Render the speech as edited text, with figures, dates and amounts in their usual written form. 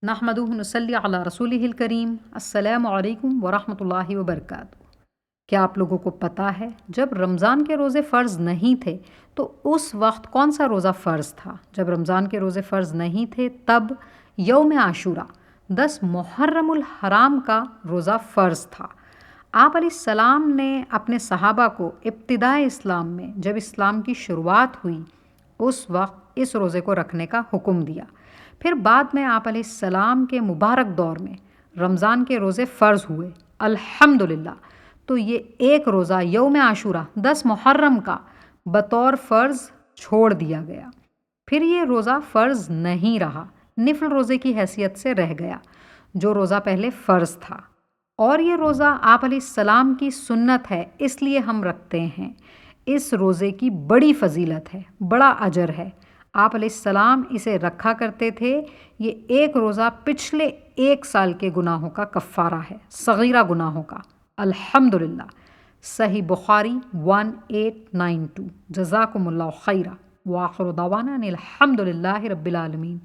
نحمدہ نصلی علی رسولہ الکریم۔ السلام علیکم ورحمۃ اللہ وبرکاتہ۔ کیا آپ لوگوں کو پتہ ہے جب رمضان کے روزے فرض نہیں تھے تو اس وقت کون سا روزہ فرض تھا؟ جب رمضان کے روزے فرض نہیں تھے تب یوم عاشورہ 10 محرم الحرام کا روزہ فرض تھا۔ آپ علیہ السلام نے اپنے صحابہ کو ابتدائے اسلام میں جب اسلام کی شروعات ہوئی اس وقت اس روزے کو رکھنے کا حکم دیا۔ پھر بعد میں آپ علیہ السلام کے مبارک دور میں رمضان کے روزے فرض ہوئے الحمدللہ، تو یہ ایک روزہ یوم عاشورہ 10 محرم کا بطور فرض چھوڑ دیا گیا۔ پھر یہ روزہ فرض نہیں رہا، نفل روزے کی حیثیت سے رہ گیا جو روزہ پہلے فرض تھا، اور یہ روزہ آپ علیہ السلام کی سنت ہے اس لیے ہم رکھتے ہیں۔ اس روزے کی بڑی فضیلت ہے، بڑا اجر ہے۔ آپ علیہ السلام اسے رکھا کرتے تھے۔ یہ ایک روزہ پچھلے 1 سال کے گناہوں کا کفارہ ہے، صغیرہ گناہوں کا۔ الحمدللہ۔ صحیح بخاری 1892۔ جزاکم اللہ خیرہ۔ وآخر دعوانا ان الحمدللہ رب العالمین۔